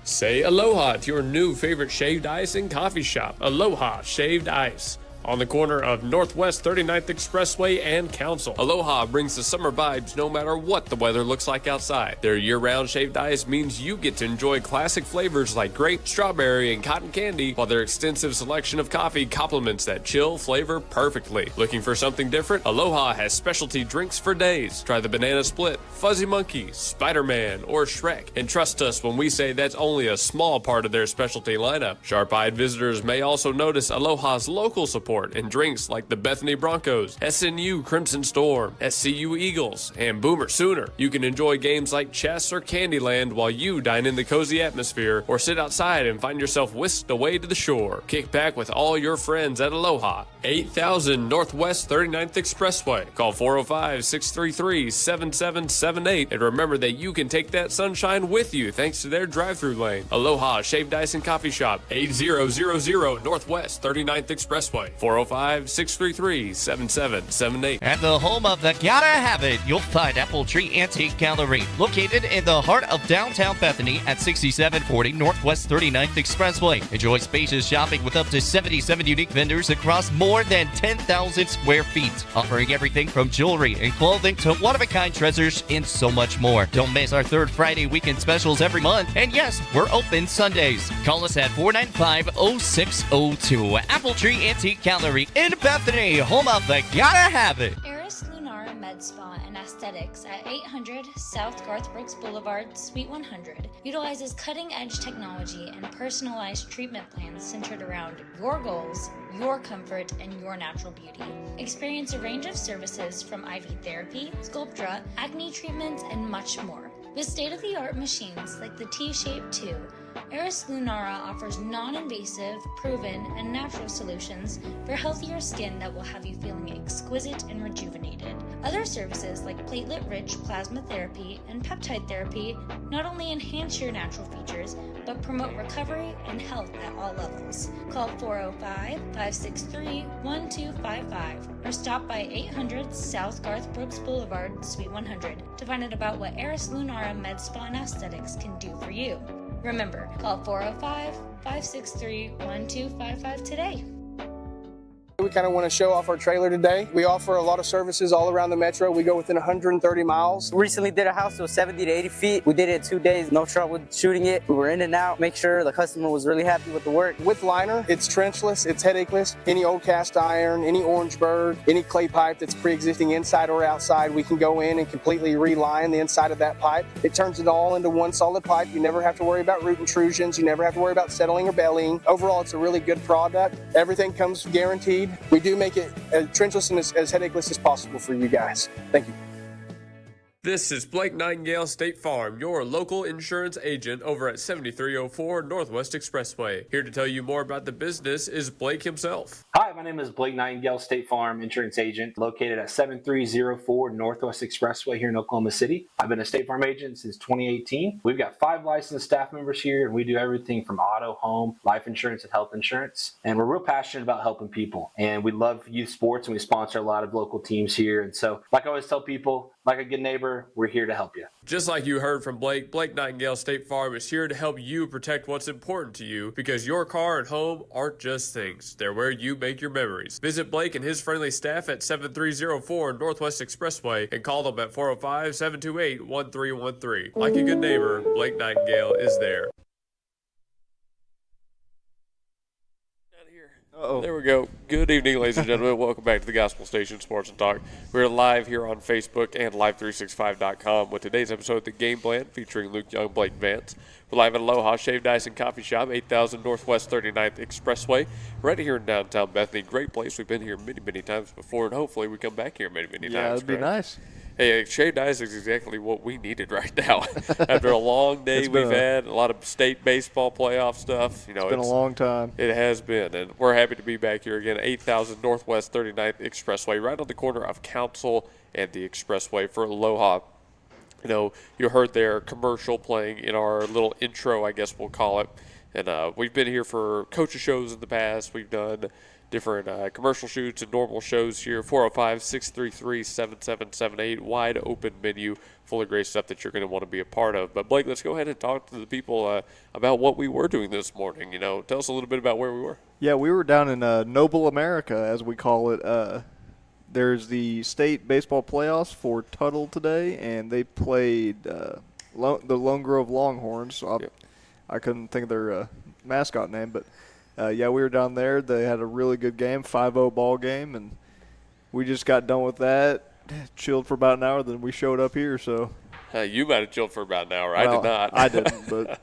Say aloha to your new favorite shaved ice and coffee shop, Aloha Shaved Ice, on the corner of Northwest 39th Expressway and Council. Aloha brings the summer vibes no matter what the weather looks like outside. Their year-round shaved ice means you get to enjoy classic flavors like grape, strawberry, and cotton candy, while their extensive selection of coffee complements that chill flavor perfectly. Looking for something different? Aloha has specialty drinks for days. Try the Banana Split, Fuzzy Monkey, Spider-Man, or Shrek. And trust us when we say that's only a small part of their specialty lineup. Sharp-eyed visitors may also notice Aloha's local support and drinks like the Bethany Broncos, SNU Crimson Storm, SCU Eagles, and Boomer Sooner. You can enjoy games like chess or Candyland while you dine in the cozy atmosphere, or sit outside and find yourself whisked away to the shore. Kick back with all your friends at Aloha, 8000 Northwest 39th Expressway. Call 405-633-7778, and remember that you can take that sunshine with you thanks to their drive-thru lane. Aloha Shaved Ice and Coffee Shop, 8000 Northwest 39th Expressway. 405-633-7778. At the home of the Gotta Have It, you'll find Apple Tree Antique Gallery, located in the heart of downtown Bethany at 6740 Northwest 39th Expressway. Enjoy spacious shopping with up to 77 unique vendors across more than 10,000 square feet, offering everything from jewelry and clothing to one-of-a-kind treasures and so much more. Don't miss our third Friday weekend specials every month, and yes, we're open Sundays. Call us at 495-0602. Apple Tree Antique Gallery in Bethany, home of the Gotta Have It. Med Spa and Aesthetics at 800 South Garth Brooks Boulevard, Suite 100 utilizes cutting-edge technology and personalized treatment plans centered around your goals, your comfort, and your natural beauty. Experience a range of services from IV therapy, Sculptra, acne treatments, and much more. With state-of-the-art machines like the T-Shape 2, Eris Lunara offers non-invasive, proven, and natural solutions for healthier skin that will have you feeling exquisite and rejuvenated. Other services like platelet-rich plasma therapy and peptide therapy not only enhance your natural features, but promote recovery and health at all levels. Call 405-563-1255 or stop by 800 South Garth Brooks Boulevard, Suite 100 to find out about what Eris Lunara Med Spa and Aesthetics can do for you. Remember, call 405-563-1255 today. We kind of want to show off our trailer today. We offer a lot of services all around the metro. We go within 130 miles. We recently did a house that was 70 to 80 feet. We did it in 2 days, no trouble shooting it. We were in and out, make sure the customer was really happy with the work. With liner, it's trenchless, it's headacheless. Any old cast iron, any orange bird, any clay pipe that's pre-existing inside or outside, we can go in and completely reline the inside of that pipe. It turns it all into one solid pipe. You never have to worry about root intrusions. You never have to worry about settling or bellying. Overall, it's a really good product. Everything comes guaranteed. We do make it as trenchless and as headacheless as possible for you guys. Thank you. This is Blake Nightingale State Farm, your local insurance agent over at 7304 Northwest Expressway. Here to tell you more about the business is Blake himself. Hi, my name is Blake Nightingale, State Farm insurance agent located at 7304 Northwest Expressway here in Oklahoma City. I've been a State Farm agent since 2018. We've got 5 licensed staff members here, and we do everything from auto, home, life insurance, and health insurance. And we're real passionate about helping people. And we love youth sports, and we sponsor a lot of local teams here. And so, like I always tell people, like a good neighbor, we're here to help you. Just like you heard from Blake, Blake Nightingale State Farm is here to help you protect what's important to you, because your car and home aren't just things. They're where you make your memories. Visit Blake and his friendly staff at 7304 Northwest Expressway and call them at 405-728-1313. Like a good neighbor, Blake Nightingale is there. Uh-oh. There we go. Good evening, ladies and gentlemen. Welcome back to the Gospel Station Sports and Talk. We're live here on Facebook and Live365.com with today's episode of The Game Plan featuring Luke Young, Blake Vance. We're live at Aloha Shaved Ice and Coffee Shop, 8000 Northwest 39th Expressway, right here in downtown Bethany. Great place. We've been here many, many times before, and hopefully we come back here many, many times. Yeah, that'd be nice. Hey, shaved ice is exactly what we needed right now. After a long day we've had, a lot of state baseball playoff stuff. You know, it's been a long time. It has been, and we're happy to be back here again, 8000 Northwest 39th Expressway, right on the corner of Council and the Expressway for Aloha. You know, you heard their commercial playing in our little intro, I guess we'll call it. And we've been here for coaches shows in the past. We've done different commercial shoots and normal shows here. 405-633-7778. Wide open menu, full of great stuff that you're going to want to be a part of. But Blake, let's go ahead and talk to the people about what we were doing this morning. Tell us a little bit about where we were. Yeah, we were down in Noble America, as we call it. There's the state baseball playoffs for Tuttle today, and they played the Lone Grove Longhorns. So I couldn't think of their mascot name, but we were down there. They had a really good game, 5-0 ball game, and we just got done with that, chilled for about an hour, then we showed up here. So you might have chilled for about an hour. Well, I did not. I didn't, but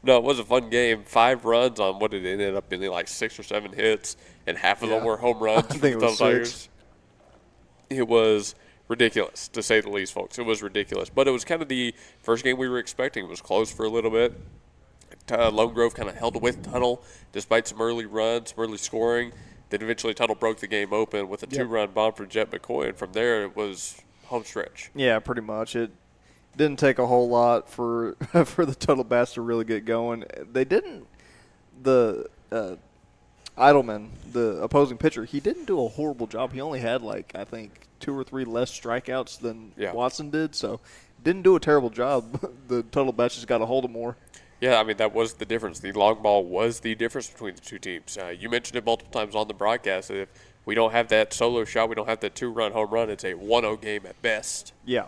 no, it was a fun game. 5 runs on what it ended up being like 6 or 7 hits, and half of them were home runs. I think it was 6. It was ridiculous, to say the least, folks. It was ridiculous. But it was kind of the first game we were expecting. It was close for a little bit. Lone Grove kind of held with Tuttle despite some early runs, some early scoring. Then eventually Tuttle broke the game open with a 2-run bomb from Jet McCoy, and from there it was home stretch. Yeah, pretty much. It didn't take a whole lot for the Tuttle Bats to really get going. They didn't – the Eidelman, the opposing pitcher, he didn't do a horrible job. He only had, I think 2 or 3 less strikeouts than Watson did, so didn't do a terrible job. The Tuttle Bats just got a hold of more. Yeah, that was the difference. The long ball was the difference between the two teams. You mentioned it multiple times on the broadcast. If we don't have that solo shot, we don't have that 2-run home run, it's a 1-0 game at best. Yeah.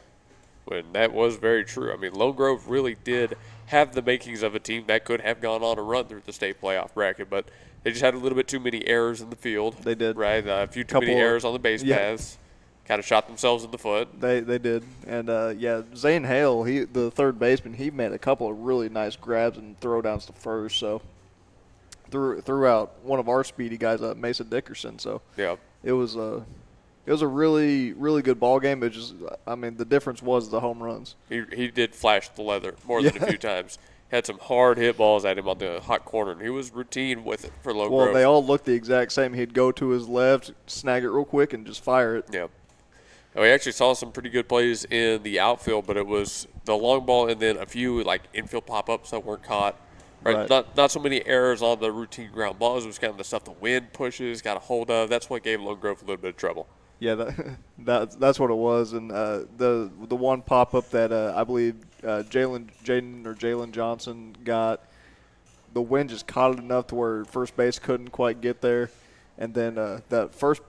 When that was very true. Lone Grove really did have the makings of a team that could have gone on a run through the state playoff bracket, but they just had a little bit too many errors in the field. They did. Right? A few too many errors on the base paths. Kind of shot themselves in the foot. They did. And, Zane Hale, the third baseman, he made a couple of really nice grabs and throwdowns to first. So threw out one of our speedy guys, Mason Dickerson. So it was a really, really good ball game. It just, the difference was the home runs. He did flash the leather more than a few times. Had some hard hit balls at him on the hot corner, and he was routine with it for Lone Grove. Well, they all looked the exact same. He'd go to his left, snag it real quick, and just fire it. Yeah. We actually saw some pretty good plays in the outfield, but it was the long ball and then a few infield pop-ups that weren't caught. Right. Not so many errors on the routine ground balls. It was kind of the stuff the wind pushes, got a hold of. That's what gave Lone Grove a little bit of trouble. Yeah, that's what it was. And the one pop-up that I believe Jalen Johnson got, the wind just caught it enough to where first base couldn't quite get there. And then that first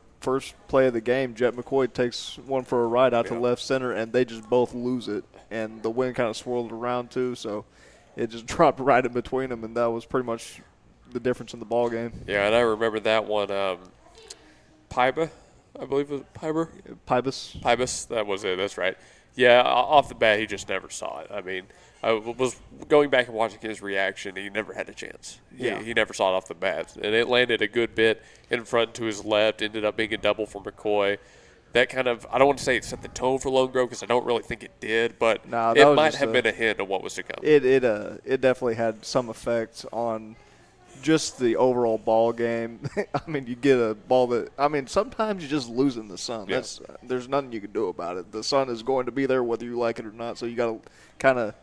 play of the game, Jet McCoy takes one for a ride out to left center, and they just both lose it. And the wind kind of swirled around too, so it just dropped right in between them, and that was pretty much the difference in the ball game. Yeah, and I remember that one. Paiba, I believe it was Pibus, that was it. That's right. Yeah, off the bat, he just never saw it. I was going back and watching his reaction. He never had a chance. He never saw it off the bat. And it landed a good bit in front to his left, ended up being a double for McCoy. That kind of, I don't want to say it set the tone for Lone Grove because I don't really think it did, but it might have been a hint of what was to come. It definitely had some effect on just the overall ball game. You get a ball that, sometimes you just lose in the sun. Yeah. There's nothing you can do about it. The sun is going to be there whether you like it or not, so you got to kind of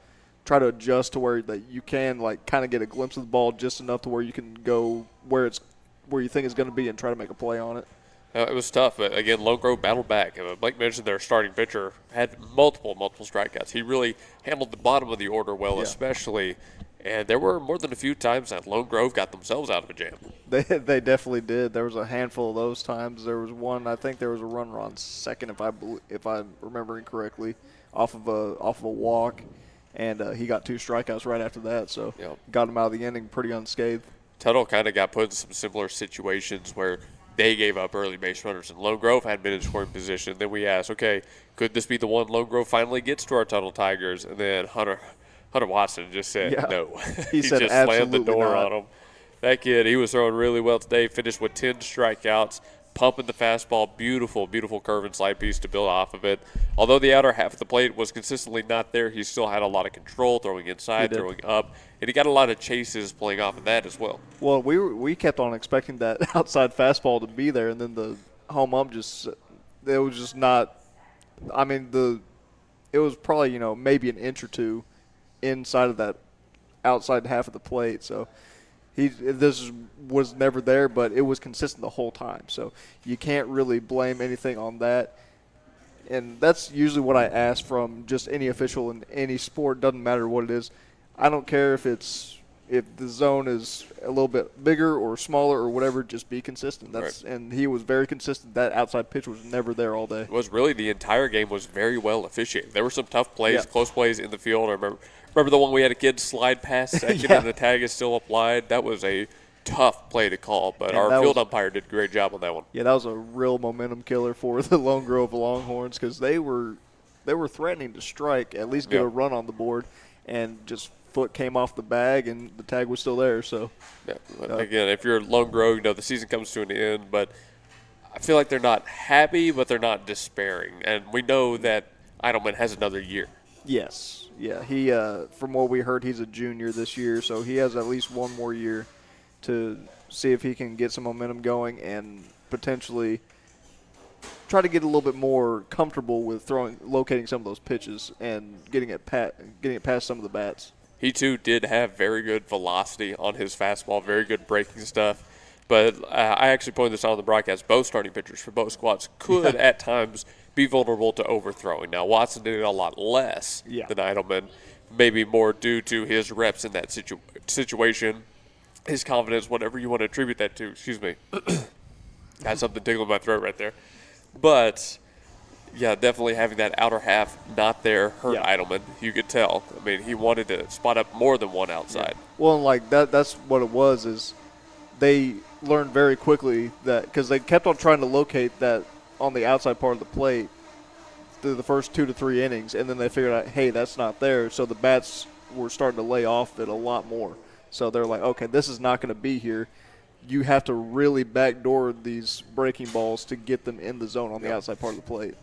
try to adjust to where that you can kind of get a glimpse of the ball just enough to where you can go where you think it's going to be and try to make a play on it. It was tough, but again, Lone Grove battled back. Blake mentioned their starting pitcher had multiple strikeouts. He really handled the bottom of the order well, especially. And there were more than a few times that Lone Grove got themselves out of a jam. They definitely did. There was a handful of those times. There was one. I think there was a runner on second, if I'm remembering correctly, off of a walk, and he got 2 strikeouts right after that. So got him out of the inning pretty unscathed. Tuttle kind of got put in some similar situations where they gave up early base runners, and Lone Grove had been in scoring position. Then we asked, okay, could this be the one Lone Grove finally gets to our Tuttle Tigers? And then Hunter Watson just said no. He said just absolutely slammed the door not. on him. That kid, he was throwing really well today, finished with 10 strikeouts, pumping the fastball, beautiful, beautiful curve and slide piece to build off of it. Although the outer half of the plate was consistently not there, he still had a lot of control, throwing inside, throwing up, and he got a lot of chases playing off of that as well. Well, we kept on expecting that outside fastball to be there, and then the home ump it was just not. It was probably maybe an inch or two inside of that outside half of the plate, so Was never there, but it was consistent the whole time. So you can't really blame anything on that. And that's usually what I ask from just any official in any sport. Doesn't matter what it is. I don't care if the zone is a little bit bigger or smaller or whatever. Just be consistent. And he was very consistent. That outside pitch was never there all day. It was really the entire game was very well officiated. There were some tough plays, close plays in the field. I remember the one we had a kid slide past second and the tag is still applied. That was a tough play to call, but our field umpire did a great job on that one. Yeah, that was a real momentum killer for the Lone Grove Longhorns because they were threatening to strike, at least get a run on the board, and just foot came off the bag and the tag was still there. So again, if you're Lone Grove, the season comes to an end, but I feel like they're not happy, but they're not despairing, and we know that Eidelman has another year. Yes, yeah. He from what we heard, he's a junior this year, so he has at least one more year to see if he can get some momentum going and potentially try to get a little bit more comfortable with locating some of those pitches and getting it past some of the bats. He, too, did have very good velocity on his fastball, very good breaking stuff. But I actually pointed this out on the broadcast. Both starting pitchers for both squads could at times be vulnerable to overthrowing. Now, Watson did it a lot less than Eidelman, maybe more due to his reps in that situation. His confidence, whatever you want to attribute that to. Excuse me. Got something tickling my throat right there. But, yeah, definitely having that outer half not there hurt Eidelman. You could tell. I mean, he wanted to spot up more than one outside. Yeah. Well, like that's what it was is they learned very quickly that because they kept on trying to locate that on the outside part of the plate through the first 2 to 3 innings, and then they figured out, hey, that's not there. So the bats were starting to lay off it a lot more. So they're like, okay, this is not going to be here. You have to really backdoor these breaking balls to get them in the zone on the outside part of the plate.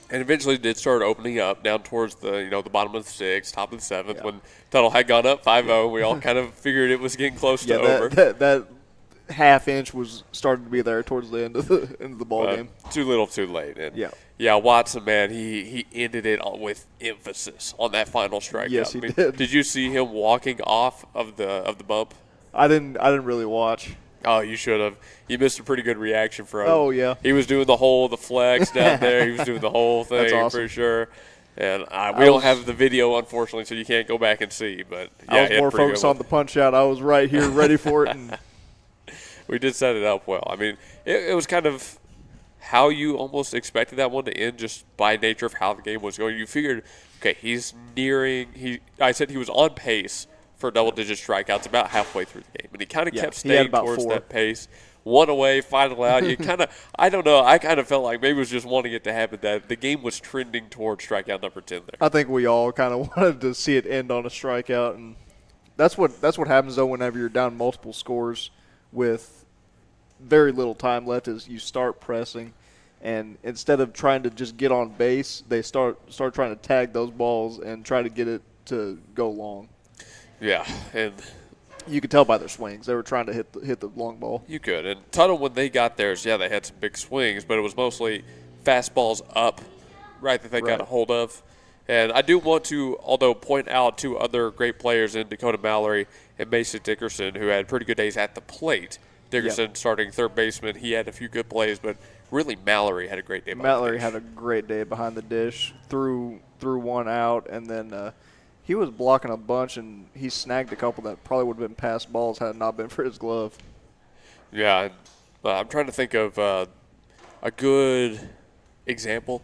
And eventually did start opening up down towards the the bottom of the 6th, top of the 7th. When Tuttle had gone up 5-0, we all kind of figured it was getting close to over. That half inch was starting to be there towards the end of the ball game. Too little, too late. And Watson, man, he ended it with emphasis on that final strikeout. Yes, he did. Did you see him walking off of the bump? I didn't really watch. Oh, you should have. You missed a pretty good reaction from him. Oh, yeah. He was doing the flex down there. He was doing the whole thing. That's awesome. For sure. And we don't have the video, unfortunately, so you can't go back and see. But I was more focused on the punch out. I was right here ready for it. And we did set it up well. I mean, it was kind of how you almost expected that one to end just by nature of how the game was going. You figured, okay, he's nearing I said he was on pace for double-digit strikeouts about halfway through the game. And he kind of kept staying towards that pace. One away, final out. You kind of, I don't know, I kind of felt like maybe it was just wanting it to happen that the game was trending towards strikeout number 10 there. I think we all kind of wanted to see it end on a strikeout. And that's what happens, though, whenever you're down multiple scores with very little time left is you start pressing. And instead of trying to just get on base, they start trying to tag those balls and try to get it to go long. Yeah, and you could tell by their swings. They were trying to hit the long ball. You could. And Tuttle, when they got theirs, they had some big swings, but it was mostly fastballs up, right, that they got a hold of. And I do want to, although, point out 2 other great players in Dakota Mallory and Mason Dickerson, who had pretty good days at the plate. Dickerson starting third baseman. He had a few good plays, but really Mallory had a great day. Mallory had a great day behind the dish, threw one out, and then he was blocking a bunch, and he snagged a couple that probably would have been passed balls had it not been for his glove. Yeah, I'm trying to think of a good example,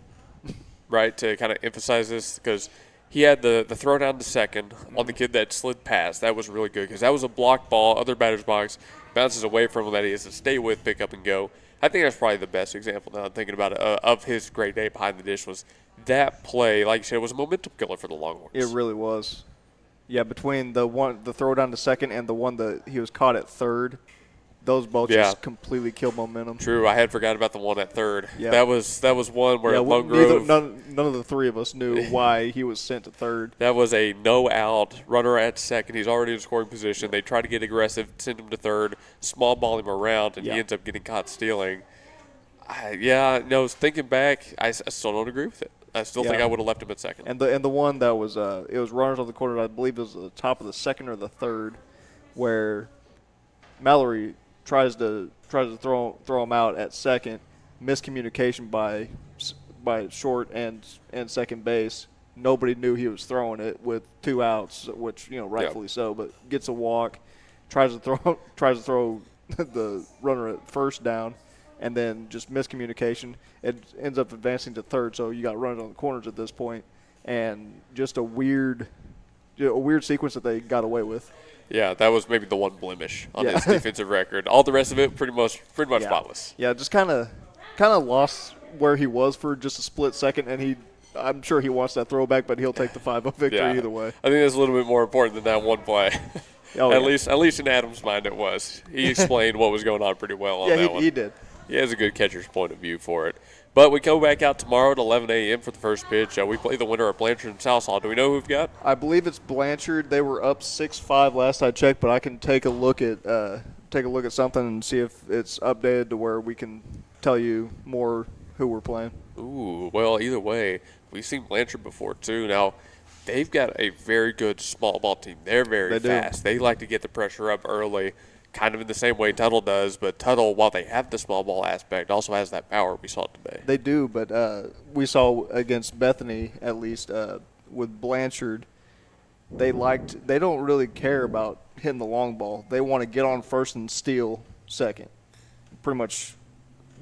right, to kind of emphasize this, because he had the throw down to second on the kid that slid past. That was really good because that was a blocked ball, other batter's box, bounces away from him that he has to stay with, pick up and go. I think that's probably the best example now I'm thinking about it of his great day behind the dish was that play, like you said, was a momentum killer for the Longhorns. It really was. Yeah, between the throw down to second and the one that he was caught at third, those both just completely killed momentum. True, I had forgot about the one at third. Yeah. That was one where Lone Grove. None of the 3 of us knew why he was sent to third. That was a no out runner at second. He's already in scoring position. They try to get aggressive, send him to third, small ball him around, and he ends up getting caught stealing. Thinking back, I still don't agree with it. I still think I would have left him at second. And the one that was it was runners on the corner. I believe it was the top of the second or the third, where Mallory tries to throw him out at second. Miscommunication by short and second base. Nobody knew he was throwing it with 2 outs, which rightfully so. But gets a walk, tries to throw the runner at first down, and then just miscommunication. It ends up advancing to third. So you got runners on the corners at this point, and just a weird sequence that they got away with. Yeah, that was maybe the one blemish on his defensive record. All the rest of it pretty much spotless. Yeah, just kind of lost where he was for just a split second, and I'm sure he wants that throwback, but he'll take the 5-0 victory either way. I think that's a little bit more important than that one play. At least in Adam's mind it was. He explained what was going on pretty well on that one. He did. He has a good catcher's point of view for it. But we go back out tomorrow at 11 a.m. for the first pitch. We play the winner of Blanchard and Southall. Do we know who we've got? I believe it's Blanchard. They were up 6-5 last I checked, but I can take a look at something and see if it's updated to where we can tell you more who we're playing. Ooh, well, either way, we've seen Blanchard before too. Now, they've got a very good small ball team. They're very fast. They like to get the pressure up early, kind of in the same way Tuttle does. But Tuttle, while they have the small ball aspect, also has that power we saw today. They do, but we saw against Bethany, at least, with Blanchard, they don't really care about hitting the long ball. They want to get on first and steal second pretty much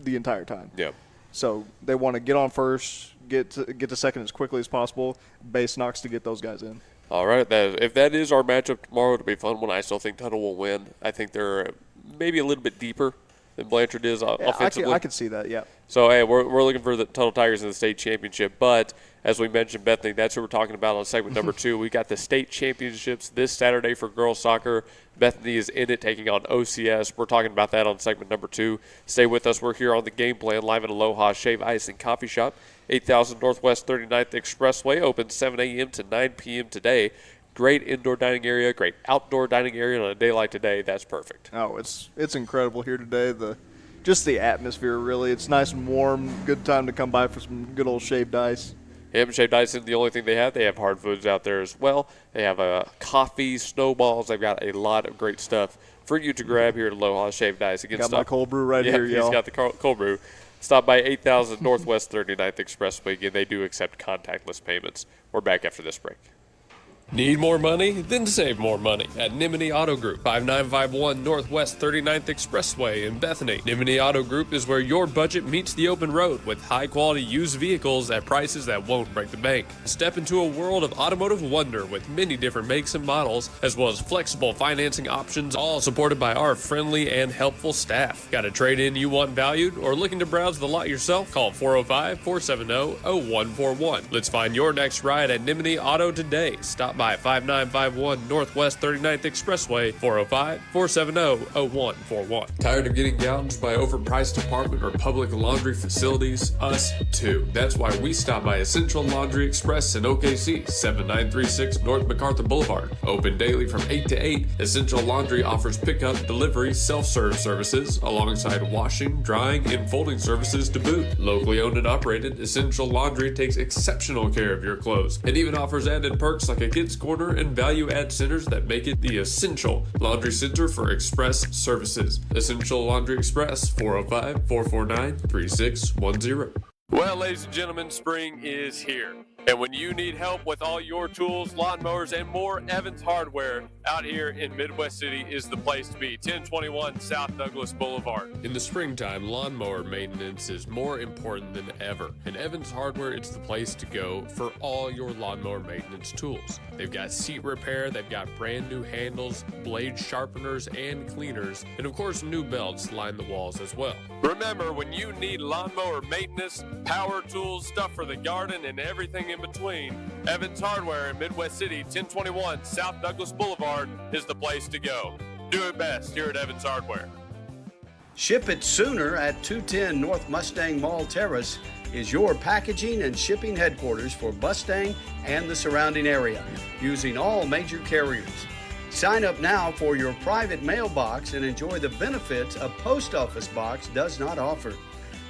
the entire time. Yep. So they want to get on first, get to second as quickly as possible, base knocks to get those guys in. All right. If that is our matchup tomorrow, it'll be a fun one. I still think Tuttle will win. I think they're maybe a little bit deeper than Blanchard is offensively. I can see that, yeah. So, hey, we're looking for the Tuttle Tigers in the state championship. But as we mentioned, Bethany, that's what we're talking about on segment number 2. We got the state championships this Saturday for girls soccer. Bethany is in it, taking on OCS. We're talking about that on segment number 2. Stay with us. We're here on the Game Plan, live at Aloha Shave Ice and Coffee Shop, 8000 Northwest 39th Expressway, open 7 a.m. to 9 p.m. today. Great indoor dining area, great outdoor dining area on a day like today. That's perfect. Oh, it's incredible here today. Just the atmosphere, really. It's nice and warm. Good time to come by for some good old shaved ice. Shaved ice isn't the only thing they have. They have hard foods out there as well. They have coffee, snowballs. They've got a lot of great stuff for you to grab here at Aloha Shaved Ice. Again, got my cold brew right here, y'all. He's got the cold brew. Stop by 8000 Northwest 39th Expressway. Again, they do accept contactless payments. We're back after this break. Need more money? Then save more money at Nimini Auto Group, 5951 Northwest 39th Expressway in Bethany. Nimini Auto Group is where your budget meets the open road with high-quality used vehicles at prices that won't break the bank. Step into a world of automotive wonder with many different makes and models, as well as flexible financing options, all supported by our friendly and helpful staff. Got a trade-in you want valued or looking to browse the lot yourself? Call 405-470-0141. Let's find your next ride at Nimini Auto today. Stop by 5951 Northwest 39th Expressway, 405-470-0141. Tired of getting gouged by overpriced apartment or public laundry facilities? Us too. That's why we stop by Essential Laundry Express in OKC, 7936 North MacArthur Boulevard. Open daily from 8 to 8, Essential Laundry offers pickup, delivery, self-serve services, alongside washing, drying, and folding services to boot. Locally owned and operated, Essential Laundry takes exceptional care of your clothes. It even offers added perks like a kids corner and value add centers that make it the Essential Laundry Center for express services. Essential Laundry Express, 405-449-3610. Well, ladies and gentlemen, spring is here. And when you need help with all your tools, lawnmowers, and more, Evans Hardware out here in Midwest City is the place to be. 1021 South Douglas Boulevard. In the springtime, lawnmower maintenance is more important than ever. And Evans Hardware, it's the place to go for all your lawnmower maintenance tools. They've got seat repair, they've got brand new handles, blade sharpeners, and cleaners, and of course new belts line the walls as well. Remember, when you need lawnmower maintenance, power tools, stuff for the garden, and everything in between, Evans Hardware in Midwest City, 1021 South Douglas Boulevard is the place to go. Do it best here at Evans Hardware. Ship it sooner at 210 North Mustang Mall Terrace is your packaging and shipping headquarters for Mustang and the surrounding area, using all major carriers. Sign up now for your private mailbox and enjoy the benefits a post office box does not offer.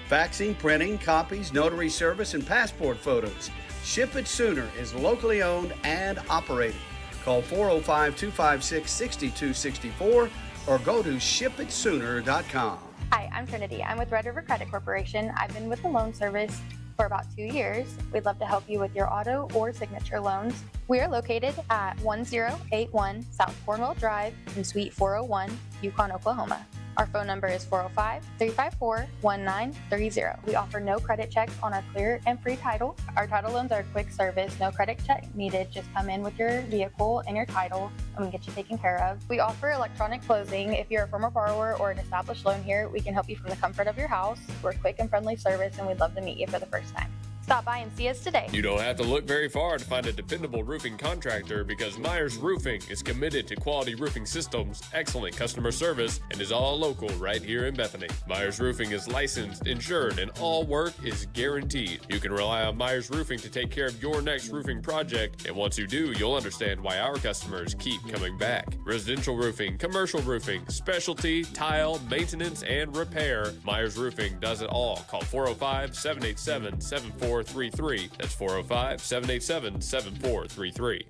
Faxing, printing, copies, notary service, and passport photos. Ship It Sooner is locally owned and operated. Call 405-256-6264 or go to shipitsooner.com. Hi, I'm Trinity. I'm with Red River Credit Corporation. I've been with the loan service for about 2 years. We'd love to help you with your auto or signature loans. We are located at 1081 South Cornwall Drive in Suite 401, Yukon, Oklahoma. Our phone number is 405-354-1930. We offer no credit checks on our clear and free title. Our title loans are a quick service, no credit check needed. Just come in with your vehicle and your title and we can get you taken care of. We offer electronic closing. If you're a former borrower or an established loan here, we can help you from the comfort of your house. We're a quick and friendly service and we'd love to meet you for the first time. Stop by and see us today. You don't have to look very far to find a dependable roofing contractor because Myers Roofing is committed to quality roofing systems, excellent customer service, and is all local right here in Bethany. Myers Roofing is licensed, insured, and all work is guaranteed. You can rely on Myers Roofing to take care of your next roofing project, and once you do, you'll understand why our customers keep coming back. Residential roofing, commercial roofing, specialty, tile, maintenance, and repair. Myers Roofing does it all. Call 405-787-7433. That's 405-787-7433.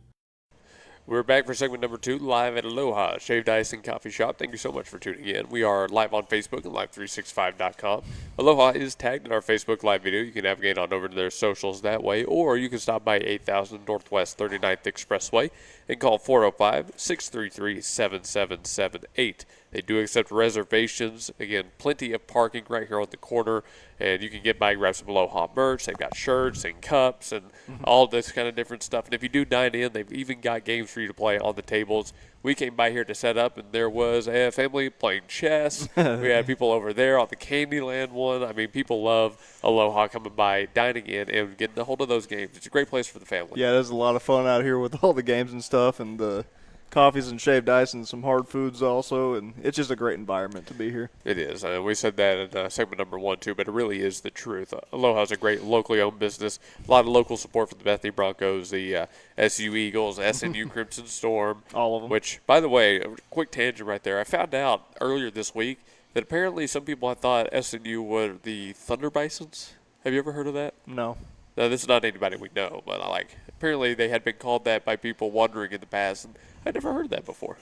We're back for segment number 2, live at Aloha Shaved Ice and Coffee Shop. Thank you so much for tuning in. We are live on Facebook and live365.com. Aloha is tagged in our Facebook live video. You can navigate on over to their socials that way, or you can stop by 8000 Northwest 39th Expressway and call 405-633-7778. They do accept reservations. Again, plenty of parking right here on the corner, and you can get by and grab some Aloha merch. They've got shirts and cups and all this kind of different stuff. And if you do dine in, they've even got games for you to play on the tables. We came by here to set up, and there was a family playing chess. We had people over there on the Candyland one. I mean, people love Aloha coming by, dining in, and getting a hold of those games. It's a great place for the family. Yeah, there's a lot of fun out here with all the games and stuff, and the coffees and shaved ice and some hard foods also, and it's just a great environment to be here. It is. We said that in segment number 1, too, but it really is the truth. Aloha is a great locally owned business. A lot of local support for the Bethany Broncos, the SU Eagles, SNU Crimson Storm. All of them. Which, by the way, a quick tangent right there. I found out earlier this week that apparently some people had thought SNU were the Thunder Bisons. Have you ever heard of that? No. No, this is not anybody we know, but apparently they had been called that by people wondering in the past, and I'd never heard that before.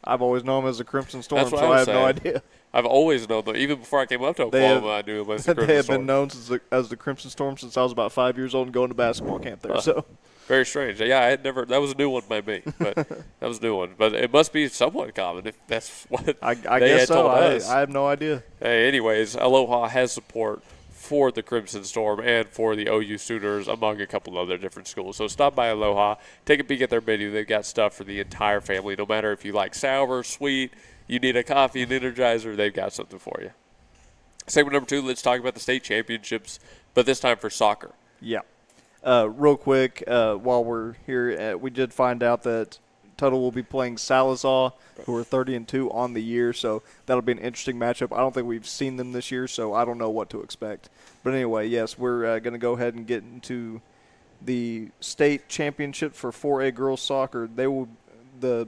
I've always known them as the Crimson Storm, That's what so I I have saying. no idea. I've always known them. Even before I came up to Oklahoma, I knew them as the Crimson They have Storm. been known as the Crimson Storm since I was about 5 years old and going to basketball camp there. So very strange. Yeah, I had never. That was a new one by me, but that was a new one. But it must be somewhat common if that's what I they guess had so. told us. I have no idea. Hey, anyways, Aloha has support for the Crimson Storm and for the OU Sooners, among a couple other different schools. So stop by Aloha, take a peek at their menu. They've got stuff for the entire family. No matter if you like sour, sweet, you need a coffee, an Energizer, they've got something for you. Segment number 2, let's talk about the state championships, but this time for soccer. Yeah. Real quick, while we're here, we did find out that Tuttle will be playing Salazar, who are 30-2 on the year, so that'll be an interesting matchup. I don't think we've seen them this year, so I don't know what to expect. But anyway, yes, we're going to go ahead and get into the state championship for 4A girls soccer. The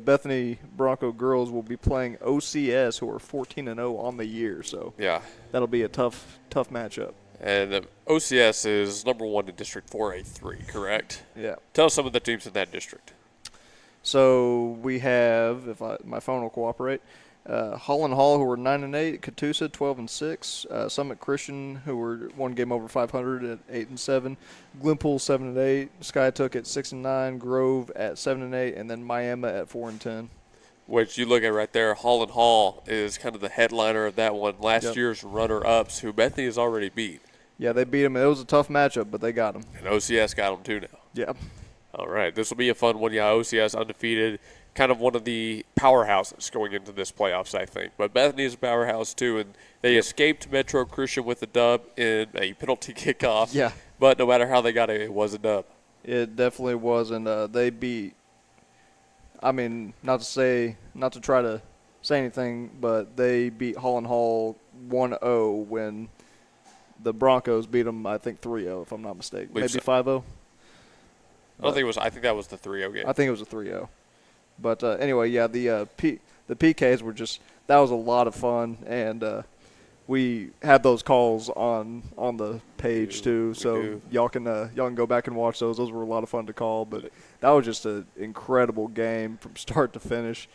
Bethany Bronco girls will be playing OCS, who are 14-0 on the year, so yeah, that'll be a tough matchup. And OCS is number 1 in District 4A3, correct? Yeah. Tell us some of the teams in that district. So we have, if my phone will cooperate, Holland Hall, who are 9-8, Catoosa 12-6, Summit Christian, who were one game over 500 at 8-7, Glenpool 7-8, Skytook at 6-9, Grove at 7-8, and then Miami at 4-10. Which you look at right there, Holland Hall is kind of the headliner of that one. Last year's runner-ups, who Bethany has already beat. Yeah, they beat them. It was a tough matchup, but they got them. And OCS got them too now. Yeah. All right, this will be a fun one. Yeah, OCS undefeated, kind of one of the powerhouses going into this playoffs, I think. But Bethany is a powerhouse too, and they escaped Metro Christian with a dub in a penalty kickoff. Yeah. But no matter how they got it, it was a dub. It definitely was, and they beat. I mean, not to try to say anything, but they beat Holland Hall 1-0 when the Broncos beat them, I think 3-0, if I'm not mistaken. Maybe so. 5-0. I don't think it was. I think that was the 3-0 game. I think it was a 3-0. But anyway, yeah, the PKs were just – that was a lot of fun, and we had those calls on the page too, so y'all can go back and watch those. Those were a lot of fun to call, but that was just an incredible game from start to finish.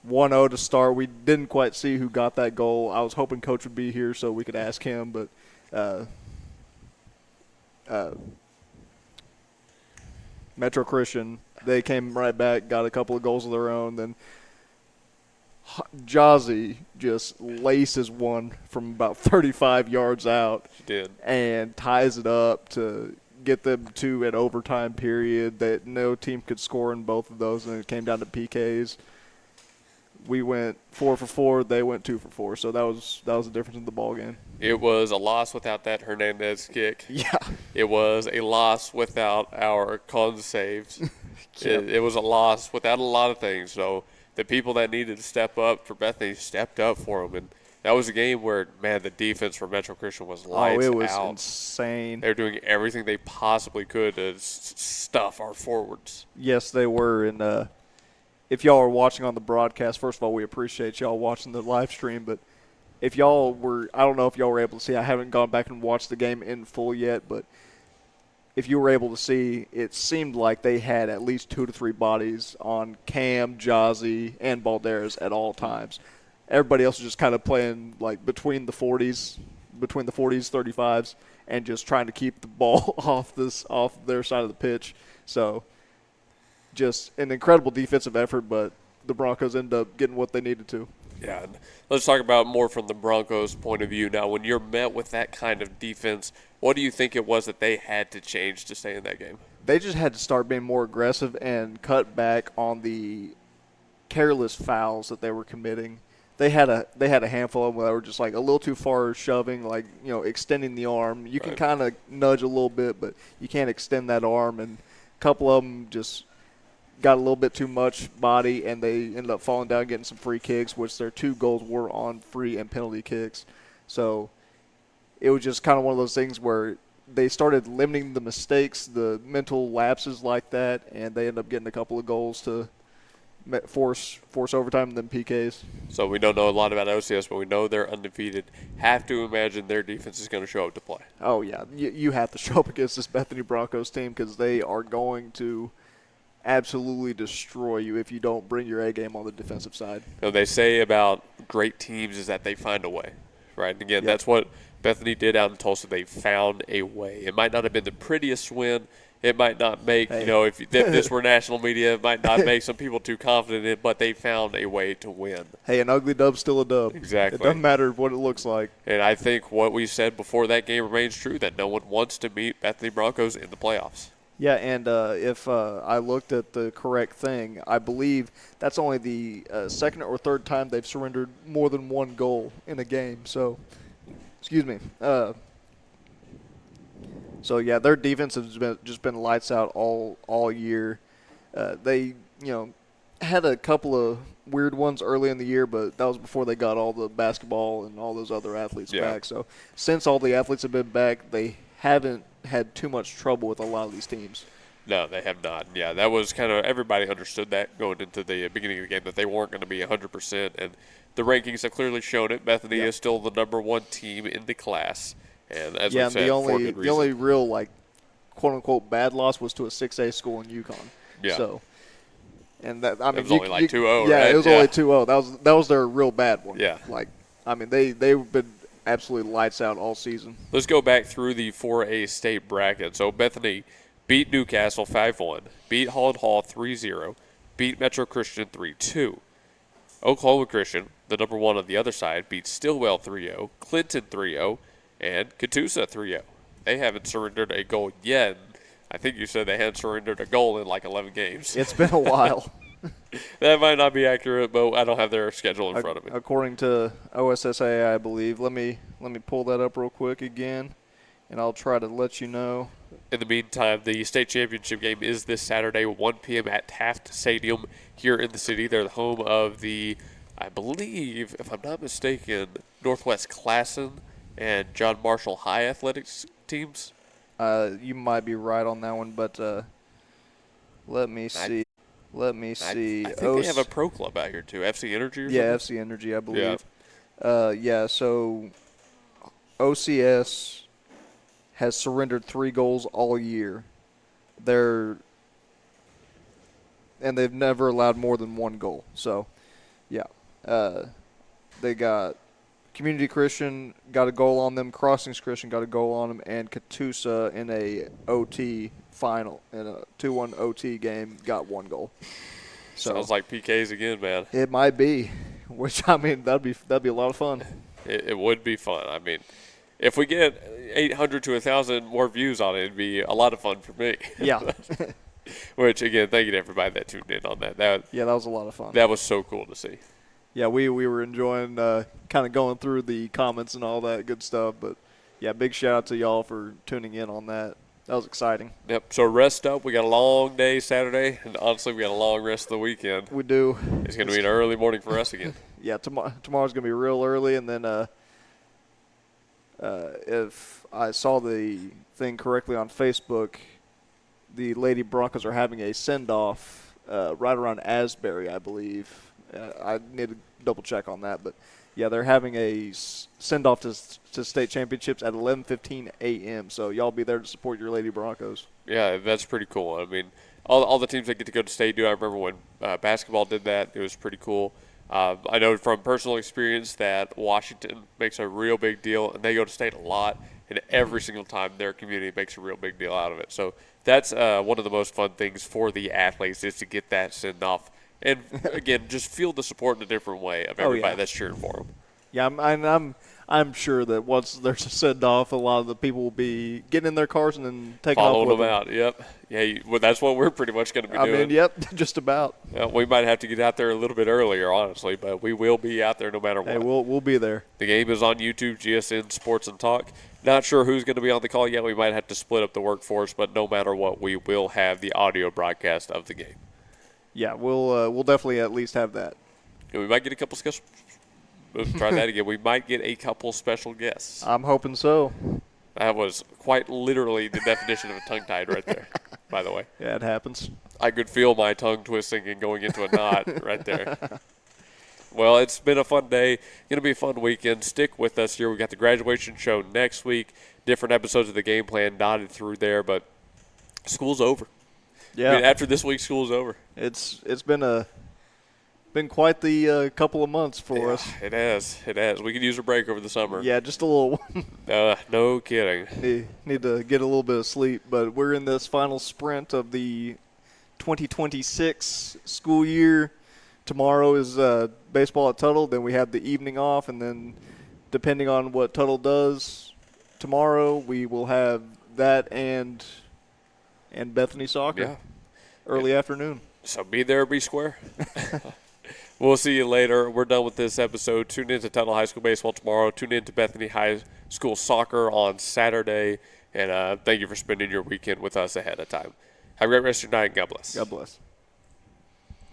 1-0 to start. We didn't quite see who got that goal. I was hoping Coach would be here so we could ask him, but Metro Christian, they came right back, got a couple of goals of their own. Then Jazzy just laces one from about 35 yards out. She did. And ties it up to get them to an overtime period that no team could score in both of those, and it came down to PKs. We went 4 for 4. They went 2 for 4. So that was the difference in the ball game. It was a loss without that Hernandez kick. Yeah. It was a loss without our con saves. Yep. It was a loss without a lot of things. So the people that needed to step up for Bethany stepped up for them. And that was a game where, man, the defense for Metro Christian was lights out. Oh, it was insane. They were doing everything they possibly could to stuff our forwards. Yes, they were. And if y'all are watching on the broadcast, first of all, we appreciate y'all watching the live stream. But if y'all were, I don't know if y'all were able to see, I haven't gone back and watched the game in full yet, but if you were able to see, it seemed like they had at least 2 to 3 bodies on Cam, Jazzy, and Balderas at all times. Everybody else was just kind of playing like between the 40s, 35s, and just trying to keep the ball off their side of the pitch. So just an incredible defensive effort, but the Broncos ended up getting what they needed to. Yeah, and let's talk about more from the Broncos' point of view. Now, when you're met with that kind of defense, what do you think it was that they had to change to stay in that game? They just had to start being more aggressive and cut back on the careless fouls that they were committing. They had a handful of them that were just like a little too far shoving, like, you know, extending the arm. You can kind of nudge a little bit, but you can't extend that arm. And a couple of them just got a little bit too much body, and they ended up falling down, getting some free kicks, which their 2 goals were on free and penalty kicks. So it was just kind of one of those things where they started limiting the mistakes, the mental lapses like that, and they ended up getting a couple of goals to force overtime and then PKs. So we don't know a lot about OCS, but we know they're undefeated. Have to imagine their defense is going to show up to play. Oh, yeah. You have to show up against this Bethany Broncos team because they are going to absolutely destroy you if you don't bring your A game on the defensive side. You know, they say about great teams is that they find a way, right? And again, that's what Bethany did out in Tulsa. They found a way. It might not have been the prettiest win. It might not make, you know, if this were national media, it might not make some people too confident in it, but they found a way to win. Hey, an ugly dub's still a dub. Exactly. It doesn't matter what it looks like. And I think what we said before that game remains true, that no one wants to meet Bethany Broncos in the playoffs. Yeah, and if I looked at the correct thing, I believe that's only the second or third time they've surrendered more than 1 goal in a game. So, excuse me. So, yeah, their defense has just been lights out all year. They, had a couple of weird ones early in the year, but that was before they got all the basketball and all those other athletes back. So, since all the athletes have been back, they haven't had too much trouble with a lot of these teams. No, they have not. Yeah, that was kind of – everybody understood that going into the beginning of the game, that they weren't going to be 100%. And the rankings have clearly shown it. Bethany is still the number 1 team in the class. And as we said, for good reason. The only real, like, quote-unquote bad loss was to a 6A school in Yukon. Yeah. So, and that, I mean, it was only like 2-0, yeah, right? it was only 2-0. That was their real bad one. Yeah. Like, I mean, they've been absolutely lights out all season. Let's go back through the 4A state bracket. So Bethany beat Newcastle 5-1, beat Holland Hall 3-0, beat Metro Christian 3-2. Oklahoma Christian, the number 1 on the other side, beat Stillwell 3-0, Clinton 3-0, and Catoosa 3-0. They haven't surrendered a goal yet. I think you said they hadn't surrendered a goal in like 11 games. It's been a while. That might not be accurate, but I don't have their schedule in front of me. According to OSSAA, I believe. Let me pull that up real quick again, and I'll try to let you know. In the meantime, the state championship game is this Saturday, 1 p.m. at Taft Stadium here in the city. They're the home of the, I believe, if I'm not mistaken, Northwest Classen and John Marshall High athletics teams. You might be right on that one, but let me see. I think they have a pro club out here, too. FC Energy or something? Yeah, FC Energy, I believe. So OCS has surrendered 3 goals all year. And they've never allowed more than 1 goal. So Yeah. They got Community Christian got a goal on them. Crossings Christian got a goal on them. And Catoosa in a OT final, in a 2-1 OT game, got 1 goal. So sounds like PKs again, man. It might be, which, I mean, that'd be a lot of fun. It would be fun. I mean, if we get 800 to 1,000 more views on it, it'd be a lot of fun for me. Yeah. Which, again, thank you to everybody that tuned in on that. That was a lot of fun. That was so cool to see. Yeah, we were enjoying kind of going through the comments and all that good stuff. But, yeah, big shout-out to y'all for tuning in on that. That was exciting. Yep, so rest up. We got a long day Saturday, and honestly, we got a long rest of the weekend. We do. It's going to be an early morning for us again. Yeah, tomorrow's going to be real early, and then if I saw the thing correctly on Facebook, the Lady Broncos are having a send-off right around Asbury, I believe. I need to double-check on that, but, yeah, they're having a send-off to state championships at 11:15 a.m., so y'all be there to support your Lady Broncos. Yeah, that's pretty cool. I mean, all the teams that get to go to state do. I remember when basketball did that. It was pretty cool. I know from personal experience that Washington makes a real big deal, and they go to state a lot, and every single time their community makes a real big deal out of it. So that's one of the most fun things for the athletes is to get that send-off. And, again, just feel the support in a different way of everybody that's cheering for them. Yeah, I'm sure that once there's a send-off, a lot of the people will be getting in their cars and then taking off with them out, yep. Yeah, well, that's what we're pretty much going to be doing. I mean, yep, just about. Yeah, we might have to get out there a little bit earlier, honestly, but we will be out there no matter what. Hey, we'll be there. The game is on YouTube, GSN Sports and Talk. Not sure who's going to be on the call yet. We might have to split up the workforce, but no matter what, we will have the audio broadcast of the game. Yeah, we'll definitely at least have that. And we might get a couple special. Let's try that again. We might get a couple special guests. I'm hoping so. That was quite literally the definition of a tongue-tied right there, by the way. Yeah, it happens. I could feel my tongue twisting and going into a knot right there. Well, it's been a fun day. Going to be a fun weekend. Stick with us here. We got the graduation show next week. Different episodes of the game plan dotted through there, but school's over. Yeah. I mean, after this week, school's over. It's been quite the couple of months for us. It has. We could use a break over the summer. Yeah, just a little one. No kidding. Need to get a little bit of sleep, but we're in this final sprint of the 2026 school year. Tomorrow is baseball at Tuttle. Then we have the evening off, and then depending on what Tuttle does tomorrow, we will have that and Bethany soccer early afternoon. So be there, be square. We'll see you later. We're done with this episode. Tune in to Tuttle High School baseball tomorrow. Tune in to Bethany High School soccer on Saturday. And thank you for spending your weekend with us ahead of time. Have a great rest of your night. God bless. God bless.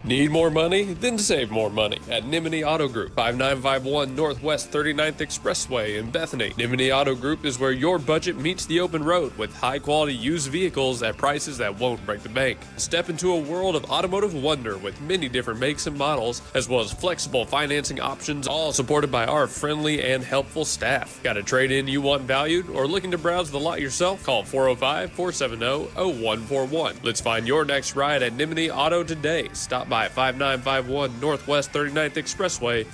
Need more money? Then save more money at Nimini Auto Group, 5951 Northwest 39th Expressway in Bethany. Nimini Auto Group is where your budget meets the open road with high-quality used vehicles at prices that won't break the bank. Step into a world of automotive wonder with many different makes and models, as well as flexible financing options, all supported by our friendly and helpful staff. Got a trade-in you want valued or looking to browse the lot yourself? Call 405-470-0141. Let's find your next ride at Nimini Auto today. Stop by 5951 Northwest 39th Expressway,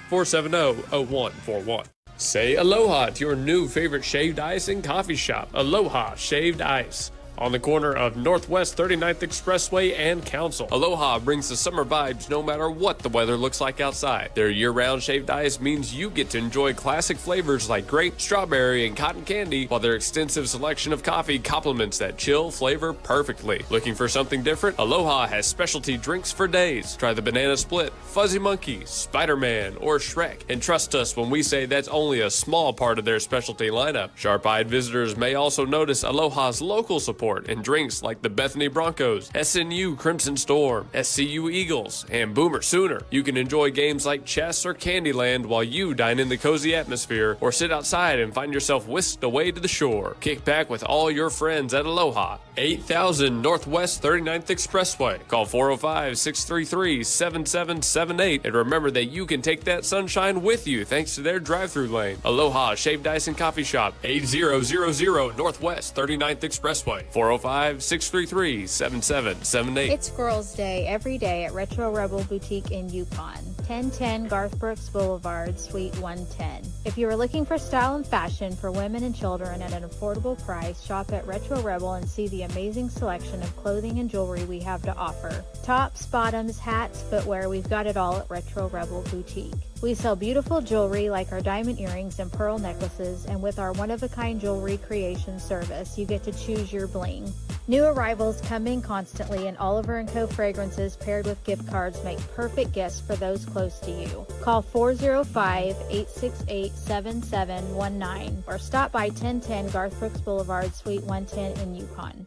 405-470-0141. Say aloha to your new favorite shaved ice and coffee shop, Aloha Shaved Ice, on the corner of Northwest 39th Expressway and Council. Aloha brings the summer vibes no matter what the weather looks like outside. Their year-round shaved ice means you get to enjoy classic flavors like grape, strawberry, and cotton candy, while their extensive selection of coffee complements that chill flavor perfectly. Looking for something different? Aloha has specialty drinks for days. Try the Banana Split, Fuzzy Monkey, Spider-Man, or Shrek. And trust us when we say that's only a small part of their specialty lineup. Sharp-eyed visitors may also notice Aloha's local support and drinks like the Bethany Broncos, SNU Crimson Storm, SCU Eagles, and Boomer Sooner. You can enjoy games like chess or Candyland while you dine in the cozy atmosphere, or sit outside and find yourself whisked away to the shore. Kick back with all your friends at Aloha, 8000 Northwest 39th Expressway. Call 405-633-7778, and remember that you can take that sunshine with you thanks to their drive-thru lane. Aloha Shaved Ice and Coffee Shop, 8000 Northwest 39th Expressway. 405-633-7778. It's Girls' Day every day at Retro Rebel Boutique in Yukon. 1010 Garth Brooks Boulevard, Suite 110. If you are looking for style and fashion for women and children at an affordable price, shop at Retro Rebel and see the amazing selection of clothing and jewelry we have to offer. Tops, bottoms, hats, footwear, we've got it all at Retro Rebel Boutique. We sell beautiful jewelry like our diamond earrings and pearl necklaces, and with our one-of-a-kind jewelry creation service, you get to choose your bling. New arrivals come in constantly, and Oliver & Co. fragrances paired with gift cards make perfect gifts for those close to you. Call 405-868-7719 or stop by 1010 Garth Brooks Boulevard, Suite 110 in Yukon.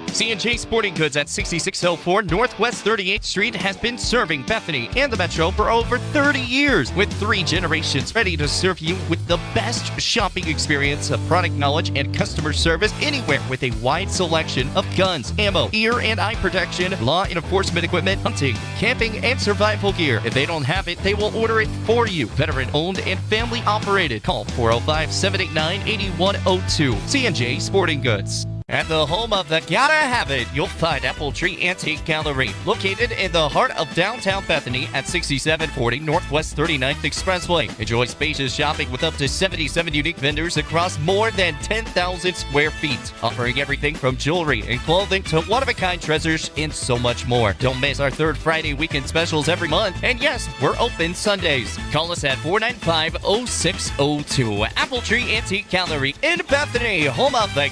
C&J Sporting Goods at 6604 Northwest 38th Street has been serving Bethany and the Metro for over 30 years, with 3 generations ready to serve you with the best shopping experience of product knowledge and customer service anywhere, with a wide selection of guns, ammo, ear and eye protection, law enforcement equipment, hunting, camping, and survival gear. If they don't have it, they will order it for you. Veteran owned and family operated. Call 405-789-8102. C&J Sporting Goods. At the home of the Gotta Have It, you'll find Apple Tree Antique Gallery, located in the heart of downtown Bethany at 6740 Northwest 39th Expressway. Enjoy spacious shopping with up to 77 unique vendors across more than 10,000 square feet, offering everything from jewelry and clothing to one-of-a-kind treasures and so much more. Don't miss our third Friday weekend specials every month. And yes, we're open Sundays. Call us at 495-0602. Apple Tree Antique Gallery in Bethany, home of the